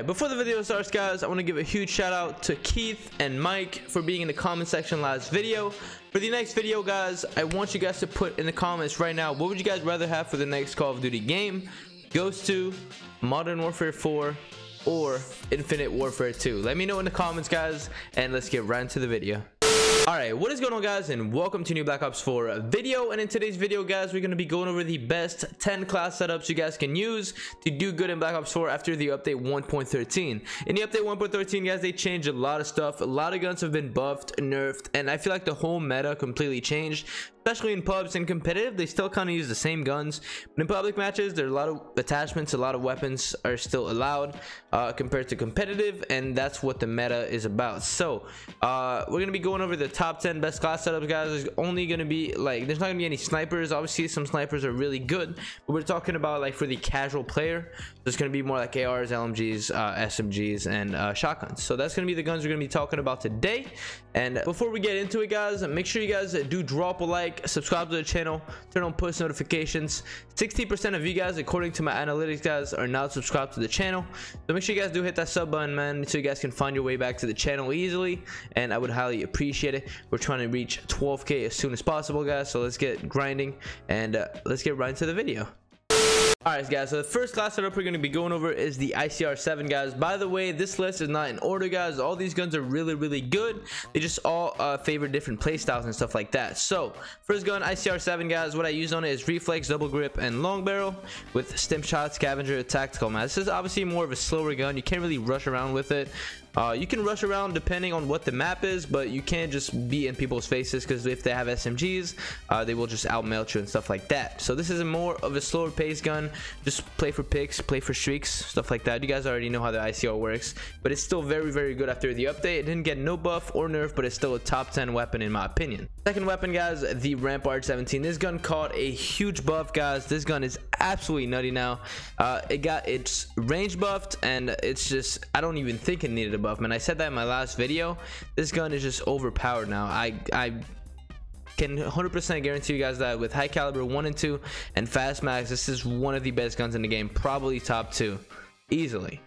before the video starts, guys, I want to give a huge shout out to Keith and Mike for being in the comment section last video. For the next video, guys, I want you guys to put in the comments right now, what would you guys rather have for the next Call of Duty game? Ghost 2, Modern Warfare 4, or Infinite Warfare 2? Let me know in the comments, guys, and let's get right into the video. Alright, what is going on, guys, and welcome to new Black Ops 4 video. And in today's video, guys, we're going to be going over the best 10 class setups you guys can use to do good in Black Ops 4 after the update 1.13. In the update 1.13, guys, they changed a lot of stuff. A lot of guns have been buffed, nerfed, and I feel like the whole meta completely changed. Especially in pubs and competitive, they still kind of use the same guns, but in public matches there are a lot of attachments, a lot of weapons are still allowed compared to competitive, and that's what the meta is about. So we're gonna be going over the top 10 best class setups, guys. There's only gonna be there's not gonna be any snipers. Obviously some snipers are really good, but we're talking about like for the casual player, there's gonna be more like ARs, LMGs, SMGs, and shotguns. So that's gonna be the guns we're gonna be talking about today. And before we get into it, guys, make sure you guys do drop a like, subscribe to the channel, turn on post notifications. 60% of you guys, according to my analytics, guys, are now subscribed to the channel, so make sure you guys do hit that sub button, man, so you guys can find your way back to the channel easily, and I would highly appreciate it. We're trying to reach 12k as soon as possible, guys, so let's get grinding and let's get right into the video. Alright, guys, so the first class setup we're going to be going over is the ICR7, guys. By the way, this list is not in order, guys. All these guns are really good. They just all favor different playstyles and stuff like that. So first gun, ICR7, guys. What I use on it is reflex, double grip, and long barrel with stim shot, scavenger, tactical. Man, this is obviously more of a slower gun. You can't really rush around with it. You can rush around depending on what the map is, but you can't just be in people's faces, because if they have SMGs, they will just outmelt you and stuff like that. So this is more of a slower paced gun. Just play for picks, play for streaks, stuff like that. You guys already know how the ICR works, but it's still very good after the update. It didn't get no buff or nerf, but it's still a top 10 weapon in my opinion. Second weapon, guys, the Rampart 17. This gun caught a huge buff, guys. This gun is absolutely nutty now. It got its range buffed, and it's just, I don't even think it needed a buff, man. I said that in my last video. This gun is just overpowered now. I can 100% guarantee you guys that with high caliber 1 and 2 and fast mags, this is one of the best guns in the game, probably top 2 easily.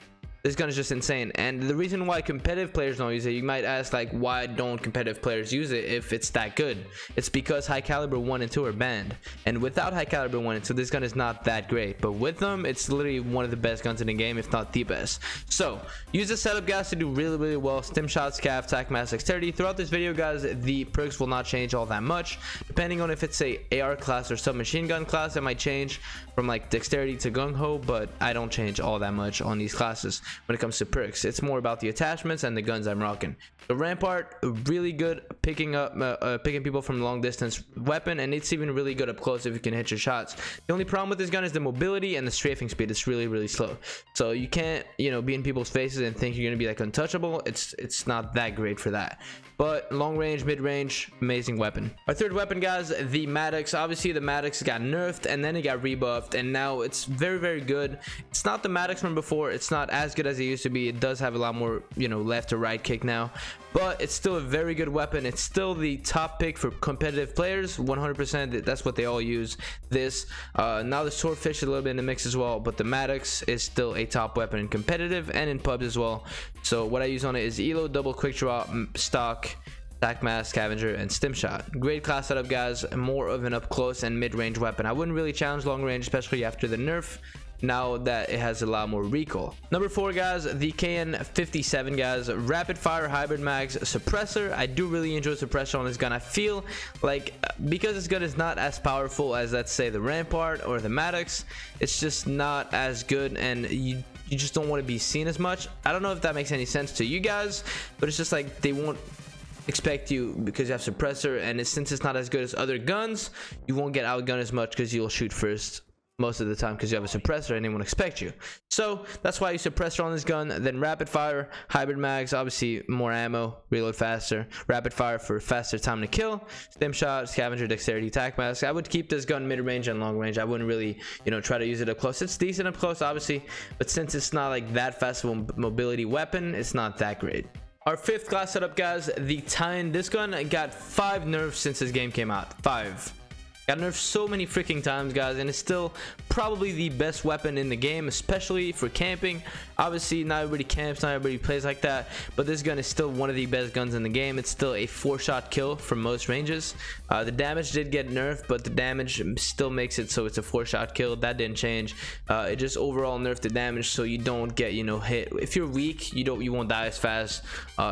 This gun is just insane. And the reason why competitive players don't use it, you might ask, like, why don't competitive players use it if it's that good? It's because high caliber 1 and 2 are banned, and without high caliber 1 and 2, this gun is not that great, but with them, it's literally one of the best guns in the game, if not the best. So use this setup, guys, to do really well. Stim shot, scav, tac, mass, dexterity. Throughout this video, guys, the perks will not change all that much. Depending on if it's a AR class or submachine gun class, it might change from like dexterity to gung-ho, but I don't change all that much on these classes. When it comes to perks, it's more about the attachments and the guns I'm rocking. The Rampart, really good picking people from long distance weapon, and it's even really good up close if you can hit your shots. The only problem with this gun is the mobility and the strafing speed. It's really slow, so you can't, you know, be in people's faces and think you're gonna be like untouchable. It's not that great for that, but long range, mid range, amazing weapon. Our third weapon, guys, the Maddox. Obviously the Maddox got nerfed and then it got rebuffed, and now it's very good. It's not the Maddox from before. It's not as good as it used to be. It does have a lot more, you know, left to right kick now, but it's still a very good weapon. It's still the top pick for competitive players, 100%. That's what they all use. This now the Swordfish is a little bit in the mix as well, but the Maddox is still a top weapon in competitive and in pubs as well. So what I use on it is elo, double quick draw, stock, tac mask, scavenger, and stim shot. Great class setup, guys. More of an up close and mid-range weapon. I wouldn't really challenge long range, especially after the nerf, now that it has a lot more recoil. Number 4, guys, the KN57, guys. Rapid fire hybrid mags suppressor. I do really enjoy suppressor on this gun. I feel like because this gun is not as powerful as, let's say, the Rampart or the Maddox, it's just not as good, and you just don't want to be seen as much. I don't know if that makes any sense to you guys, but it's just like they won't expect you because you have suppressor, and since it's not as good as other guns, you won't get outgunned as much because you'll shoot first most of the time because you have a suppressor and they won't expect you. So that's why you suppressor on this gun. Then rapid fire hybrid mags, obviously more ammo, reload faster, rapid fire for faster time to kill, stim shot, scavenger, dexterity, tac mask. I would keep this gun mid range and long range. I wouldn't really, you know, try to use it up close. It's decent up close, obviously, but since it's not like that fast of a mobility weapon, it's not that great. Our fifth class setup, guys, the Titan. This gun got 5 nerfs since this game came out. 5. Got nerfed so many freaking times, guys, and it's still probably the best weapon in the game, especially for camping. Obviously, not everybody camps, not everybody plays like that, but this gun is still one of the best guns in the game. It's still a 4-shot kill from most ranges. The damage did get nerfed, but the damage still makes it so it's a 4-shot kill. That didn't change. It just overall nerfed the damage so you don't get, you know, hit. If you're weak, you won't die as fast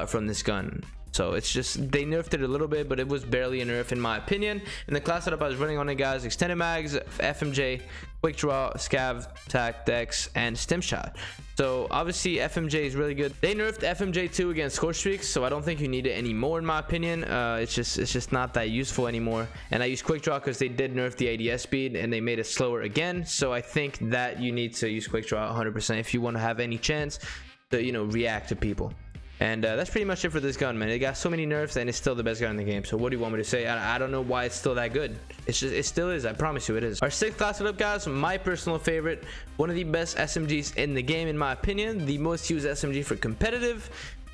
from this gun. So it's just, they nerfed it a little bit, but it was barely a nerf in my opinion. And the class setup I was running on it, guys: extended mags, FMJ, quick draw, scav, tac, dex, and stim shot. So obviously FMJ is really good. They nerfed FMJ too against score streaks, so I don't think you need it anymore in my opinion. It's just not that useful anymore. And I use quick draw because they did nerf the ADS speed and they made it slower again. So I think that you need to use quick draw 100% if you want to have any chance to, you know, react to people. And that's pretty much it for this gun, man. It got so many nerfs and it's still the best gun in the game. So what do you want me to say? I don't know why it's still that good. It's just, it still is. I promise you it is. Our 6th class setup, guys, my personal favorite, one of the best SMGs in the game in my opinion, the most used SMG for competitive,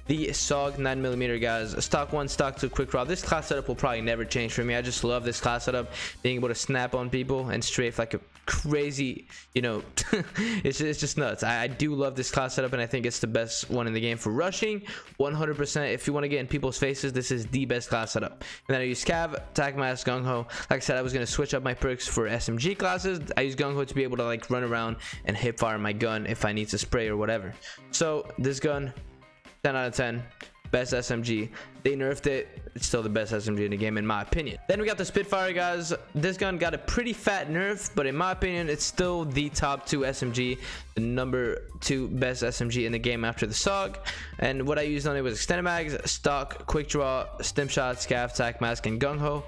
the SOG 9mm, guys. Stock 1, stock 2, quick draw. This class setup will probably never change for me. I just love this class setup, being able to snap on people and strafe like a crazy, you know, it's just nuts. I do love this class setup, and I think it's the best one in the game for rushing 100%. If you want to get in people's faces, this is the best class setup. And then I use scav, tac mask, gung ho. Like I said, I was going to switch up my perks for SMG classes. I use gung ho to be able to like run around and hip fire my gun if I need to spray or whatever. So this gun, 10 out of 10, best SMG. They nerfed it. It's still the best SMG in the game in my opinion. Then we got the Spitfire, guys. This gun got a pretty fat nerf, but in my opinion it's still the top 2 SMG, the number 2 best SMG in the game after the SOG. And what I used on it was extended mags, stock, quick draw, stim shot, scav, tac mask, and gung ho.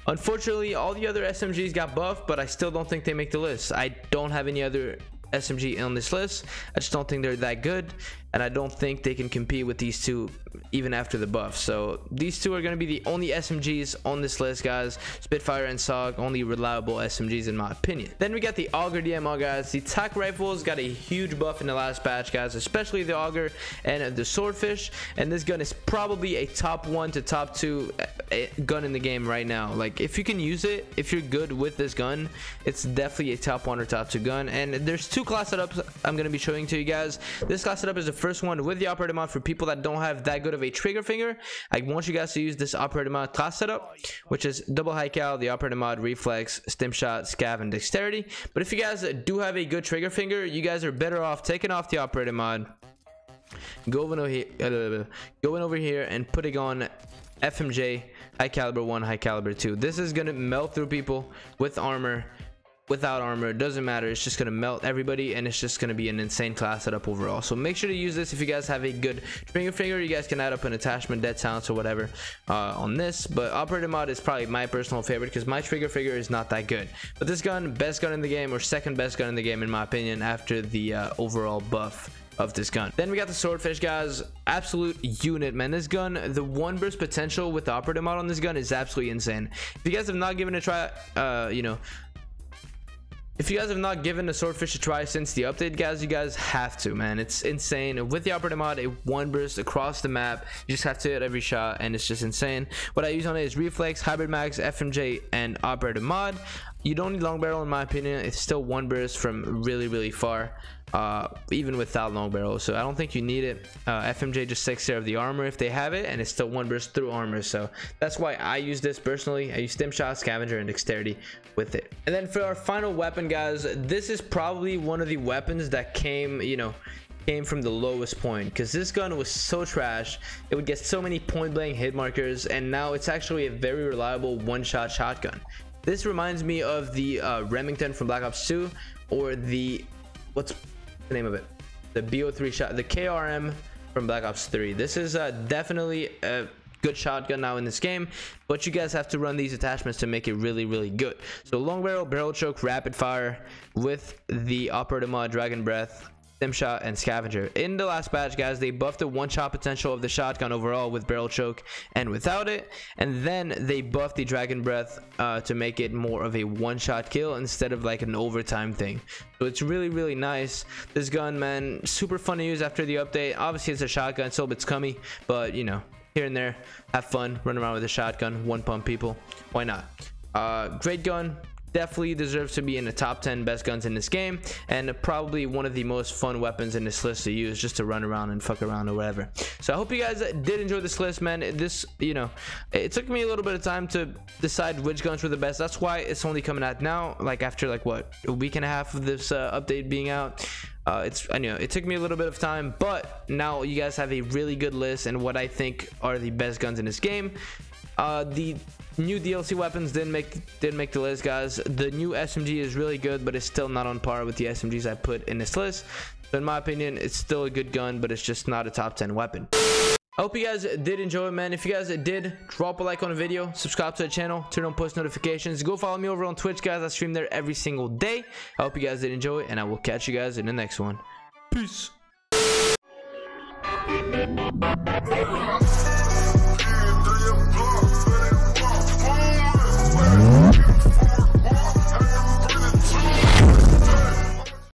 Unfortunately, all the other SMGs got buffed, but I still don't think they make the list. I don't have any other SMG on this list. I just don't think they're that good, and I don't think they can compete with these two even after the buff. So these two are going to be the only SMGs on this list, guys. Spitfire and SOG, only reliable SMGs in my opinion. Then we got the Auger DMR, guys. The tac rifles got a huge buff in the last patch, guys, especially the Auger and the Swordfish, and this gun is probably a top 1 to top 2 gun in the game right now. Like, if you can use it, if you're good with this gun, it's definitely a top 1 or top 2 gun. And there's 2 class setups I'm going to be showing to you guys. This class setup is the first one with the operator mod. For people that don't have that good of a trigger finger, I want you guys to use this operator mod class setup, which is double high cal, the operator mod, reflex, stim shot, scav, and dexterity. But if you guys do have a good trigger finger, you guys are better off taking off the operator mod, going over here and putting on FMJ, high caliber 1, high caliber 2. This is gonna melt through people with armor, without armor, it doesn't matter. It's just gonna melt everybody, and it's just gonna be an insane class setup overall. So make sure to use this. If you guys have a good trigger finger, you guys can add up an attachment, dead silence, or whatever on this. But operator mod is probably my personal favorite because my trigger finger is not that good. But this gun, best gun in the game, or second best gun in the game in my opinion, after the overall buff of this gun. Then we got the Swordfish, guys. Absolute unit, man. This gun, the 1 burst potential with the operator mod on this gun is absolutely insane. If you guys have not given it a try, you know, if you guys have not given the Swordfish a try since the update, guys, you guys have to, man. It's insane. With the operator mod, a 1 burst across the map, you just have to hit every shot, and it's just insane. What I use on it is reflex, hybrid mags, FMJ, and operator mod. You don't need long barrel in my opinion. It's still 1 burst from really far, even without long barrel, so I don't think you need it. FMJ just takes care of the armor if they have it, and it's still 1 burst through armor, so that's why I use this personally. I use stim shot, scavenger, and dexterity with it. And then for our final weapon, guys, this is probably one of the weapons that came from the lowest point, because this gun was so trash. It would get so many point blank hit markers, and now it's actually a very reliable 1-shot shotgun. This reminds me of the Remington from Black Ops 2, or the, what's the name of it, the BO3 shot, the KRM from Black Ops 3. This is definitely a good shotgun now in this game, but you guys have to run these attachments to make it really good. So long barrel, barrel choke, rapid fire with the operator mod, dragon breath, stim shot, and scavenger. In the last patch, guys, they buffed the 1-shot potential of the shotgun overall with barrel choke and without it, and then they buffed the dragon breath to make it more of a 1-shot kill instead of like an overtime thing. So it's really nice. This gun, man, super fun to use after the update. Obviously it's a shotgun, so it's cummy, but you know, here and there, have fun, run around with a shotgun, 1 pump people, why not? Great gun. Definitely deserves to be in the top 10 best guns in this game, and probably one of the most fun weapons in this list to use, just to run around and fuck around or whatever. So I hope you guys did enjoy this list, man. This, you know, it took me a little bit of time to decide which guns were the best. That's why it's only coming out now, like after like what, a week and a half of this update being out. I know it took me a little bit of time, but now you guys have a really good list and what I think are the best guns in this game. The new DLC weapons didn't make the list, guys. The new SMG is really good, but it's still not on par with the SMGs I put in this list. So in my opinion, it's still a good gun, but it's just not a top 10 weapon. I hope you guys did enjoy it, man. If you guys did, drop a like on the video, subscribe to the channel, turn on post notifications, go follow me over on Twitch, guys. I stream there every single day. I hope you guys did enjoy it, and I will catch you guys in the next one. Peace.